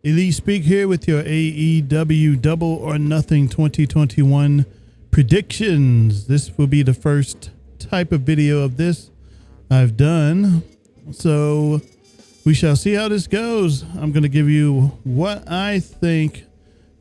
Elite Speak here with your AEW Double or Nothing 2021 predictions. This will be the first type of video of this I've done. So we shall see how this goes. I'm going to give you what I think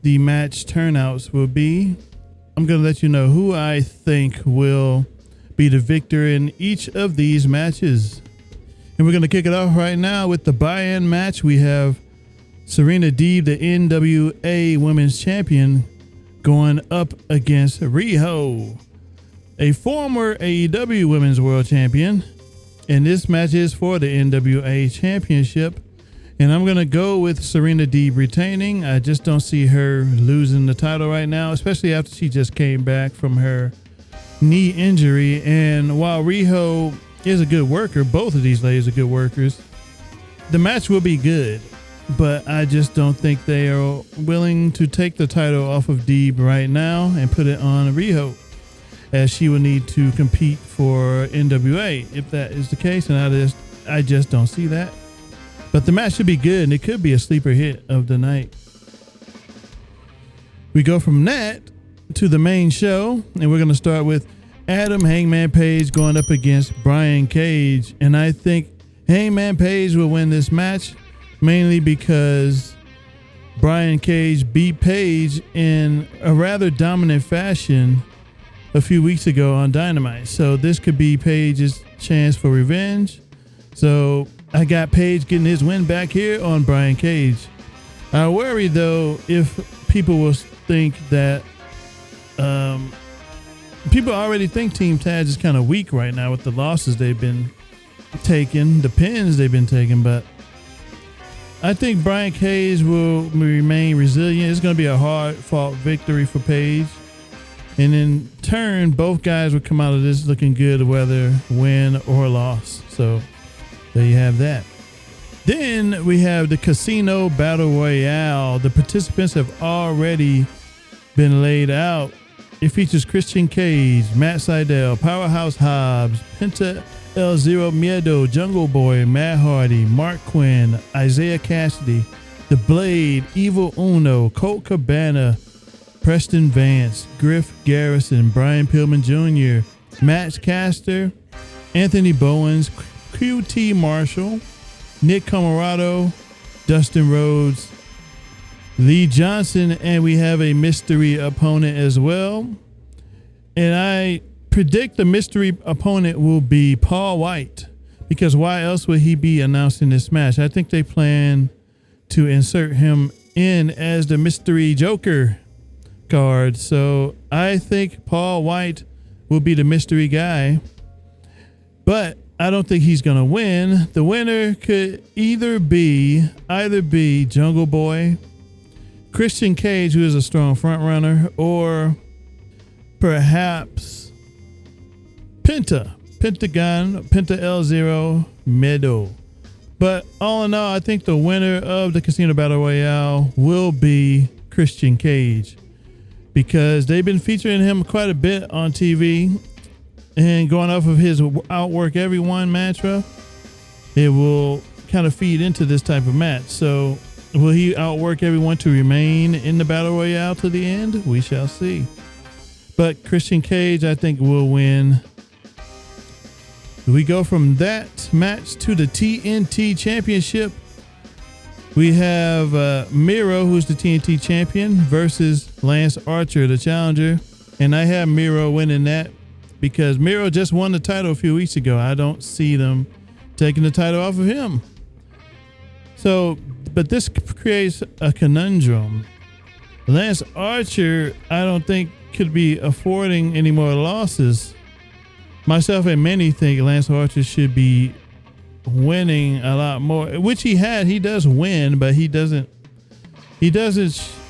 the match turnouts will be. I'm going to let you know who I think will be the victor in each of these matches. And we're going to kick it off right now with the buy-in match. We have Serena Deeb, the NWA Women's Champion, going up against Riho, a former AEW Women's World Champion. And this match is for the NWA Championship. And I'm going to go with Serena Deeb retaining. I just don't see her losing the title right now, especially after she just came back from her knee injury. And while Riho is a good worker, both of these ladies are good workers, the match will be good. But I just don't think they are willing to take the title off of Deeb right now and put it on Riho, as she will need to compete for NWA if that is the case. And I just don't see that. But the match should be good, and it could be a sleeper hit of the night. We go from that to the main show, and we're going to start with Adam Hangman Page going up against Brian Cage. And I think Hangman Page will win this match, mainly because Brian Cage beat Page in a rather dominant fashion a few weeks ago on Dynamite. So this could be Page's chance for revenge. So I got Page getting his win back here on Brian Cage. I worry, though, if people will think that people already think Team Taz is kind of weak right now with the losses they've been taking, the pins they've been taking, but I think Brian Cage will remain resilient. It's going to be a hard-fought victory for Page. And in turn, both guys will come out of this looking good, whether win or loss. So there you have that. Then we have the Casino Battle Royale. The participants have already been laid out. It features Christian Cage, Matt Sydal, Powerhouse Hobbs, Penta El Zero Miedo, Jungle Boy, Matt Hardy, Mark Quinn, Isaiah Cassidy, The Blade, Evil Uno, Colt Cabana, Preston Vance, Griff Garrison, Brian Pillman Jr., Max Caster, Anthony Bowens, QT Marshall, Nick Camarado, Dustin Rhodes, Lee Johnson, and we have a mystery opponent as well. And I predict the mystery opponent will be Paul White, because why else would he be announcing this match? I think they plan to insert him in as the mystery Joker card. So I think Paul White will be the mystery guy, but I don't think he's going to win. The winner could either be Jungle Boy, Christian Cage, who is a strong front runner, or perhaps Penta El Zero Miedo. But all in all, I think the winner of the Casino Battle Royale will be Christian Cage, because they've been featuring him quite a bit on TV, and going off of his outwork everyone mantra, it will kind of feed into this type of match. So will he outwork everyone to remain in the Battle Royale to the end? We shall see. But Christian Cage, I think, will win. We go from that match to the TNT Championship. We have Miro, who's the TNT champion, versus Lance Archer, the challenger. And I have Miro winning that because Miro just won the title a few weeks ago. I don't see them taking the title off of him. So, but this creates a conundrum. Lance Archer, I don't think, could be affording any more losses. Myself and many think Lance Archer should be winning a lot more, which he had. He does win, but he doesn't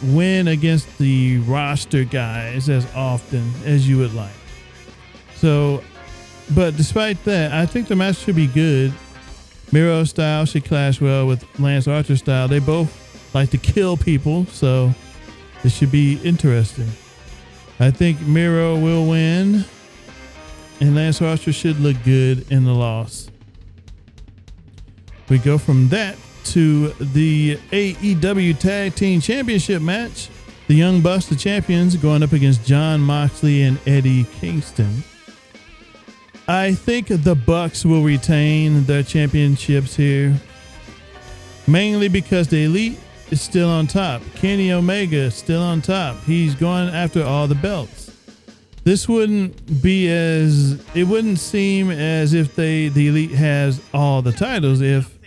win against the roster guys as often as you would like. So, but despite that, I think the match should be good. Miro's style should clash well with Lance Archer's style. They both like to kill people, so it should be interesting. I think Miro will win, and Lance Archer should look good in the loss. We go from that to the AEW Tag Team Championship match. The Young Bucks, the champions, going up against Jon Moxley and Eddie Kingston. I think the Bucks will retain their championships here, mainly because the Elite is still on top. Kenny Omega is still on top. He's going after all the belts. This wouldn't seem as if the Elite has all the titles if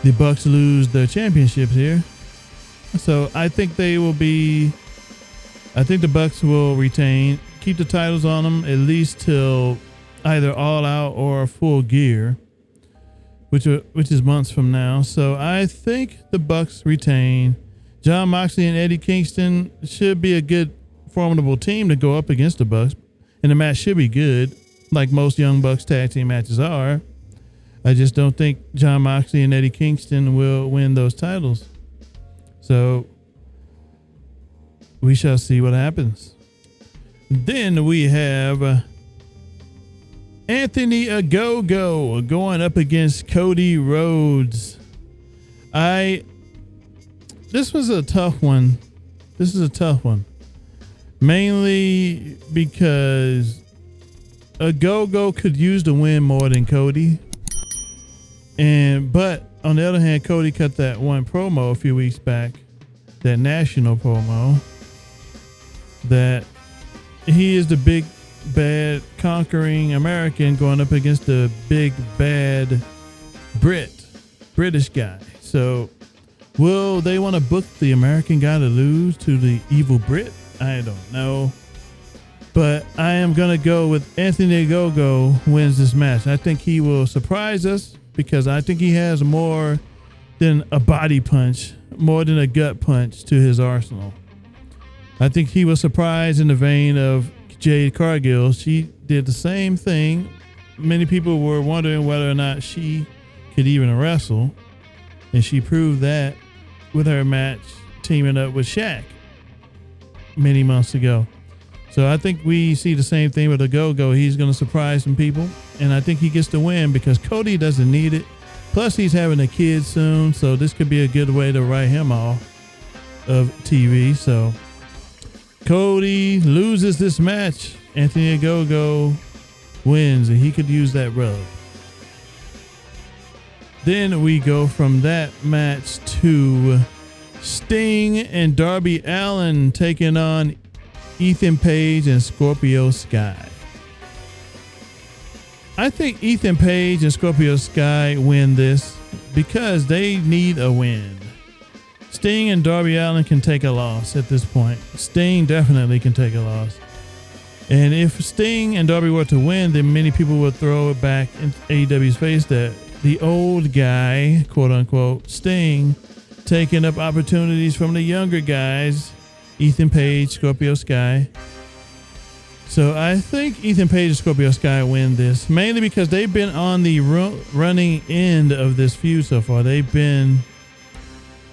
the Bucks lose their championships here. So I think the Bucks will retain, keep the titles on them at least till either All Out or Full Gear, which is months from now. So I think the Bucks retain. Jon Moxley and Eddie Kingston should be a good, formidable team to go up against the Bucks, and the match should be good, like most Young Bucks tag team matches are. I just don't think Jon Moxley and Eddie Kingston will win those titles. So we shall see what happens. Then we have Anthony Ogogo going up against Cody Rhodes. This was a tough one. This is a tough one. Mainly because Ogogo could use the win more than Cody. But on the other hand, Cody cut that one promo a few weeks back, that national promo, that he is the big bad conquering American going up against the big bad British guy. So will they want to book the American guy to lose to the evil Brit? I don't know. But I am going to go with Anthony Ogogo wins this match. I think he will surprise us because I think he has more than a body punch, more than a gut punch to his arsenal. I think he was surprised in the vein of Jade Cargill. She did the same thing. Many people were wondering whether or not she could even wrestle, and she proved that with her match teaming up with Shaq many months ago. So I think we see the same thing with Ogogo. He's going to surprise some people, and I think he gets the win because Cody doesn't need it. Plus, he's having a kid soon, so this could be a good way to write him off of TV. So Cody loses this match. Anthony Ogogo wins, and he could use that rub. Then we go from that match to Sting and Darby Allin taking on Ethan Page and Scorpio Sky. I think Ethan Page and Scorpio Sky win this because they need a win. Sting and Darby Allin can take a loss at this point. Sting definitely can take a loss. And if Sting and Darby were to win, then many people would throw it back in AEW's face that the old guy, quote unquote, Sting, taking up opportunities from the younger guys, Ethan Page, Scorpio Sky. So I think Ethan Page and Scorpio Sky win this, mainly because they've been on the running end of this feud so far. They've been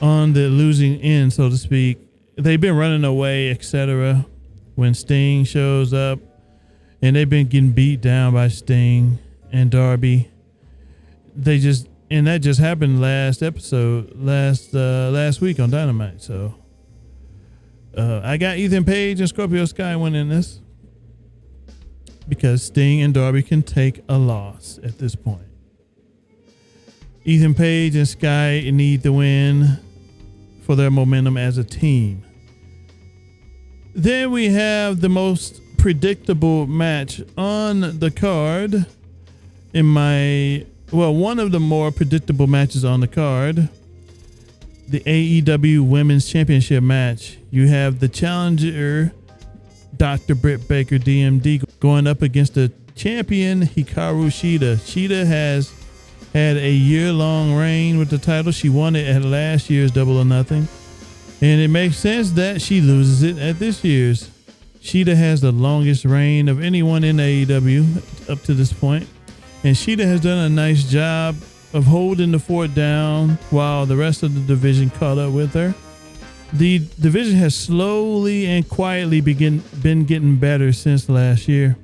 on the losing end, so to speak. They've been running away, etc. when Sting shows up, and they've been getting beat down by Sting and Darby. That just happened last week on Dynamite. So I got Ethan Page and Scorpio Sky winning this because Sting and Darby can take a loss at this point. Ethan Page and Sky need the win for their momentum as a team. Then we have the most predictable match on the card. One of the more predictable matches on the card, the AEW Women's Championship match. You have the challenger, Dr. Britt Baker, DMD, going up against the champion, Hikaru Shida. Shida has had a year-long reign with the title. She won it at last year's Double or Nothing. And it makes sense that she loses it at this year's. Shida has the longest reign of anyone in AEW up to this point. And Shida has done a nice job of holding the fort down while the rest of the division caught up with her. The division has slowly and quietly been getting better since last year.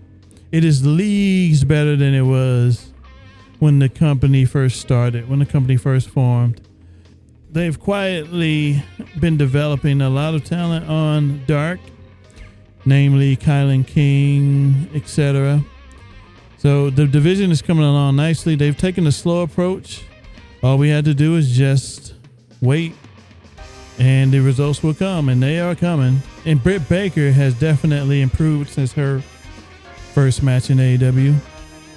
It is leagues better than it was when the company first started, when the company first formed. they've quietly been developing a lot of talent on Dark, namely Kylan King, etc. So the division is coming along nicely. They've taken a slow approach. All we had to do is just wait, and the results will come, and they are coming. And Britt Baker has definitely improved since her first match in AEW.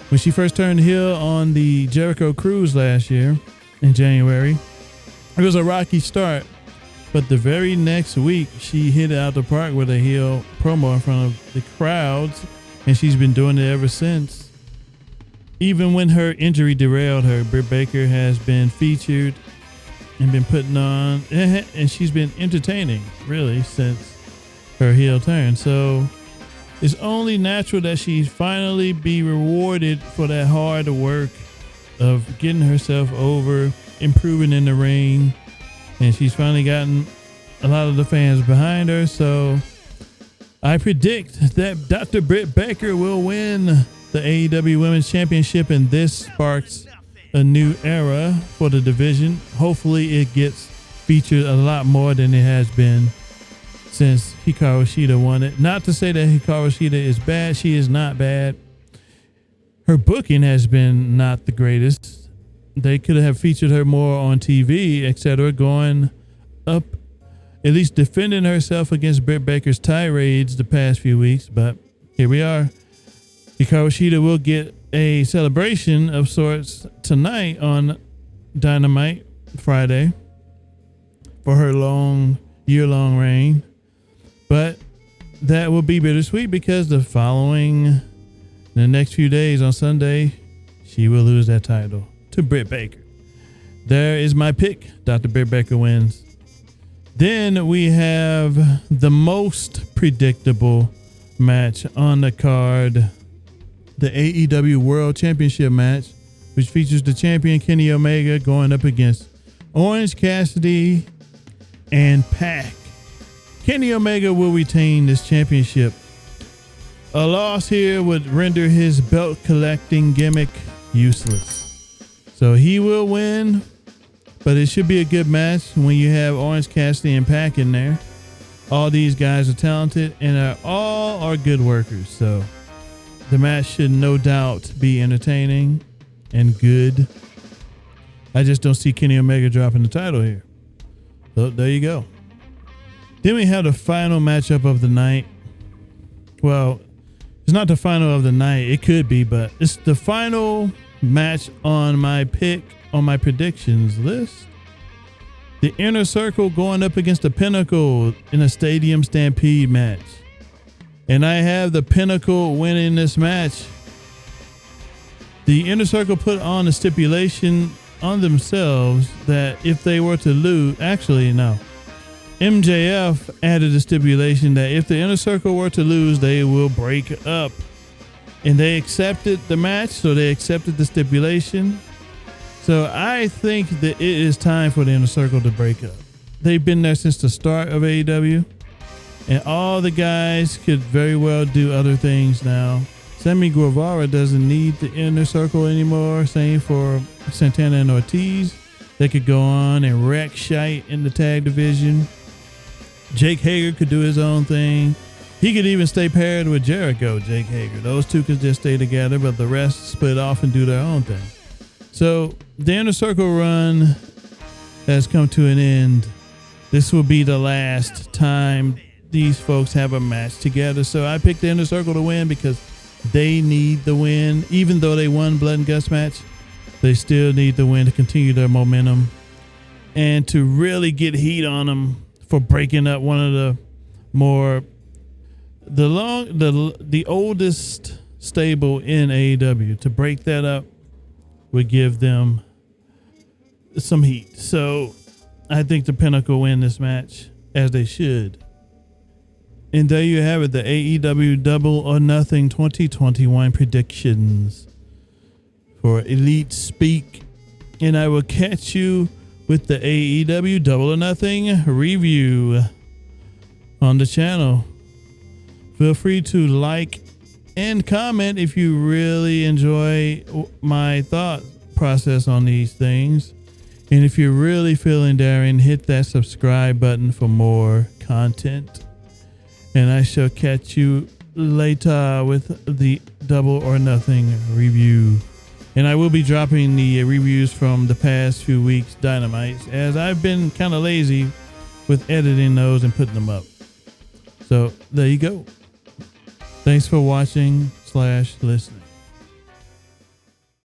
When she first turned heel on the Jericho Cruise last year in January, it was a rocky start, but the very next week she hit it out the park with a heel promo in front of the crowds, and she's been doing it ever since. Even when her injury derailed her, Britt Baker has been featured and been putting on, and she's been entertaining, really, since her heel turn. So it's only natural that she finally be rewarded for that hard work of getting herself over, improving in the ring, and she's finally gotten a lot of the fans behind her. So I predict that Dr. Britt Baker will win the AEW Women's Championship, and this sparks a new era for the division. Hopefully it gets featured a lot more than it has been since Hikaru Shida won it. Not to say that Hikaru Shida is bad. She is not bad. Her booking has been not the greatest. They could have featured her more on TV, etc., going up, at least defending herself against Britt Baker's tirades the past few weeks. But here we are. Hikaru Shida will get a celebration of sorts tonight on Dynamite Friday for her year-long reign. But that will be bittersweet because the next few days on Sunday, she will lose that title to Britt Baker. There is my pick. Dr. Britt Baker wins. Then we have the most predictable match on the card, the AEW World Championship match, which features the champion Kenny Omega going up against Orange Cassidy and Pac. Kenny Omega will retain this championship. A loss here would render his belt collecting gimmick useless. So he will win, but it should be a good match when you have Orange Cassidy and Pac in there. All these guys are talented and all are good workers. So the match should no doubt be entertaining and good. I just don't see Kenny Omega dropping the title here. So there you go. Then we have the final matchup of the night. Well, it's not the final of the night. It could be, but it's the final match on my predictions list. The Inner Circle going up against the Pinnacle in a Stadium Stampede match. And I have the Pinnacle winning this match. The Inner Circle put on a stipulation on themselves that if they were to lose, actually, no. MJF added a stipulation that if the Inner Circle were to lose, they will break up. And they accepted the match, so they accepted the stipulation. So I think that it is time for the Inner Circle to break up. They've been there since the start of AEW. And all the guys could very well do other things now. Sammy Guevara doesn't need the Inner Circle anymore. Same for Santana and Ortiz. They could go on and wreck shite in the tag division. Jake Hager could do his own thing. He could even stay paired with Jericho, Jake Hager. Those two could just stay together, but the rest split off and do their own thing. So the Inner Circle run has come to an end. This will be the last time these folks have a match together. So I picked the Inner Circle to win because they need the win. Even though they won Blood and Guts match, they still need the win to continue their momentum and to really get heat on them for breaking up one of the oldest stable in AEW. To break that up would give them some heat. So I think the Pinnacle win this match, as they should. And there you have it, the AEW Double or Nothing 2021 predictions for Elite Speak. And I will catch you with the AEW Double or Nothing review on the channel. Feel free to like and comment if you really enjoy my thought process on these things. And if you're really feeling daring, hit that subscribe button for more content. And I shall catch you later with the Double or Nothing review. And I will be dropping the reviews from the past few weeks' Dynamites, as I've been kind of lazy with editing those and putting them up. So there you go. Thanks for watching / listening.